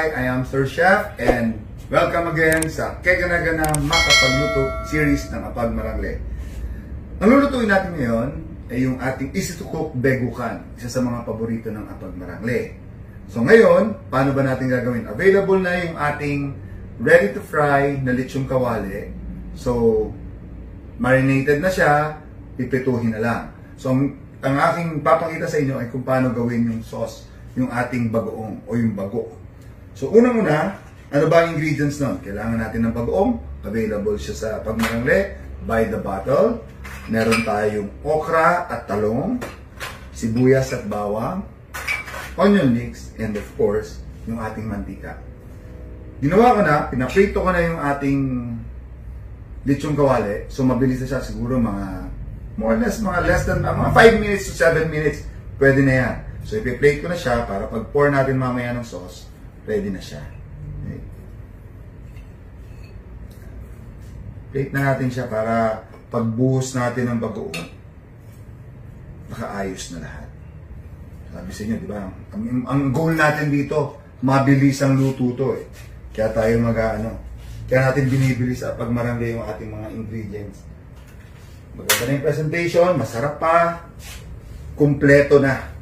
Hi, I am Sirchef and welcome again sa Keganagana Makapaglutu series ng Apag Marangle. Ang lulutuin natin ngayon ay yung ating easy to cook Begukan, isa sa mga paborito ng Apag Marangle. So ngayon, paano ba natin gagawin? Available na yung ating ready to fry na Lechon Kawali. So, marinated na siya, pipituhin na lang. So, ang aking papakita sa inyo ay kung paano gawin yung sauce, yung ating bagoong o yung bago. So, unang-una, ano ba ang ingredients nun? Kailangan natin ng bagoong. Available siya sa Apag Marangle by the bottle. Meron tayong okra at talong, sibuyas at bawang, onion leeks, and of course, yung ating mantika. Ginawa ko na, pinaprito ko na yung ating Lechon Kawali. So, mabilis na siya. Siguro mga more or less, mga less than, mga 5 minutes to 7 minutes, pwede na yan. So, ipi-plate ko na siya para pag pour natin mamaya ng sauce, ready na siya. Okay. Plate na natin siya para pagbuhos natin ng bagoong, nakaayos na lahat. Sabi sa inyo, di ba? Ang goal natin dito, mabilis ang luto to eh. Kaya tayo kaya natin binibili sa Apag Marangle yung ating mga ingredients. Maganda na yung presentation, masarap pa, kumpleto na.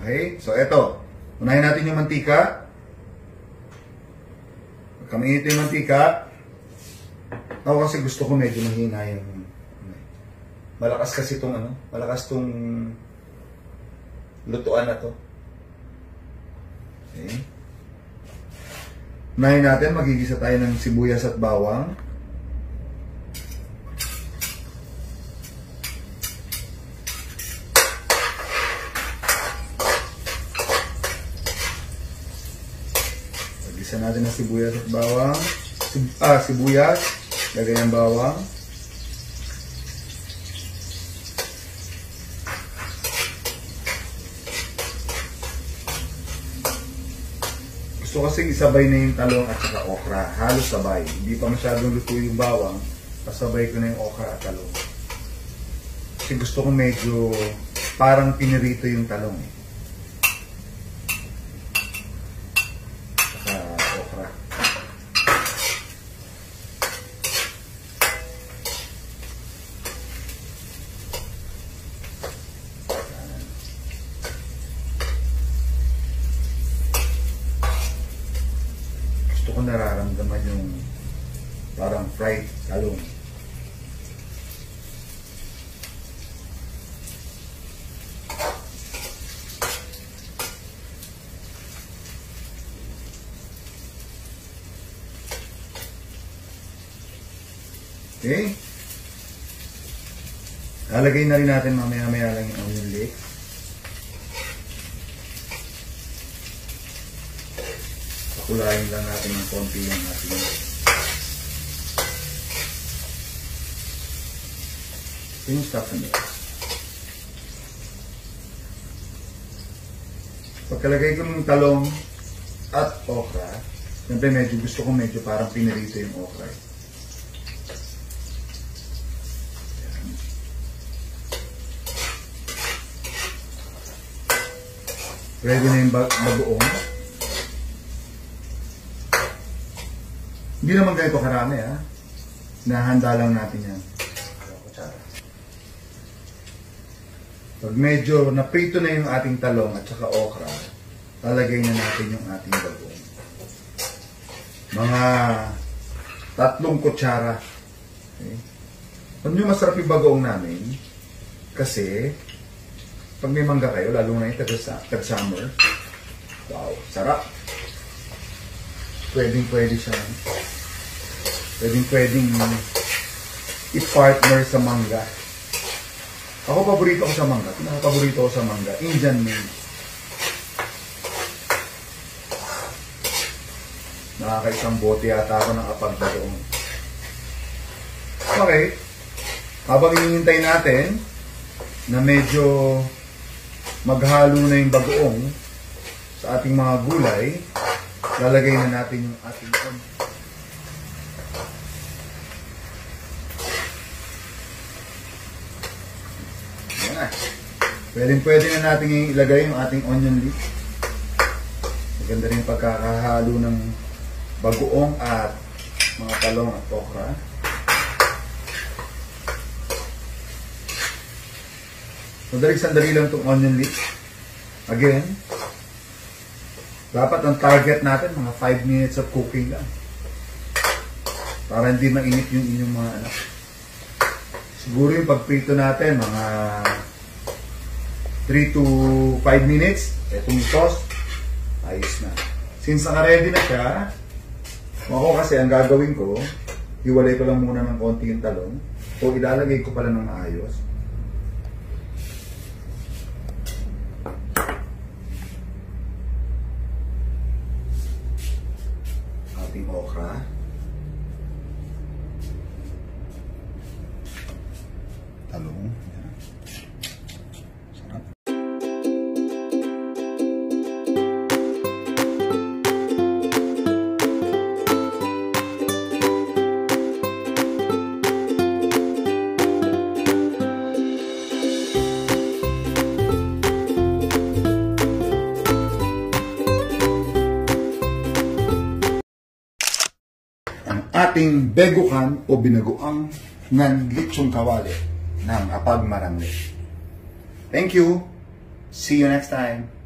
Okay? So, eto. Unahin natin yung mantika. Kamainit yung mantika. Ako kasi gusto ko medyo mahina yung malakas kasi itong malakas itong lutuan na to. Okay. Unahin natin, magigisa tayo ng sibuyas at bawang. Magigisa natin ng sibuyas at bawang. Sibuyas. Lagay ng bawang. Gusto kasi isabay na yung talong at saka okra. Halos sabay. Hindi pa masyadong luto yung bawang. Pasabay ko na yung okra at talong. Kasi gusto ko medyo parang pinirito yung talong. Saka okra. Gusto ko nararamdaman yung parang fried talong. Okay. Lalagay na rin natin mamaya-maya lang yung onion leeks. Kulayin lang natin ng konti yung ating yung stuff na ito. Pagkalagay ko ng talong at okra, siyempre medyo gusto ko medyo parang pinirito yung okra. Ready na yung bagoong. Hindi naman ganito karami ha. Nahanda lang natin yan. Pag medyo naprito na yung ating talong at saka okra, lalagay na natin yung ating bagoong. Mga 3 kutsara. Okay. Alam nyo, masarap yung bagoong namin kasi pag may mangga kayo, lalo na yung tag-summer, wow, sarap. Pwedeng-pwede siya. Pwedeng i-partner sa mangga. Ako, paborito ko sa mangga. Pinaka-paborito ko sa mangga. Indian made. Nakakaisang bote yata ako ng Apag Marangle. Okay. Habang hinihintay natin na medyo maghalo na yung bagoong sa ating mga gulay, lalagay na natin yung ating onion. Yan. Pwede na natin ilagay yung ating onion leeks. Ganda rin pagkakahalo ng bagoong at mga talong at okra. Sandali lang itong onion leeks. Again, dapat ang target natin mga 5 minutes of cooking lang. Para hindi mainit yung inyong mga anak. Siguro yung pagprito natin, mga 3 to 5 minutes. Itong sauce, ayos na. Since naka-ready na siya, ako kasi ang gagawin ko, hiwalay ko lang muna ng konti yung talong. O ilalagay ko pala ng maayos. Ating okra. Talong. Yan. Sarap. Ang ating begukan o binagoong ng Lechon Kawali ng Apag Marangle. Thank you. See you next time.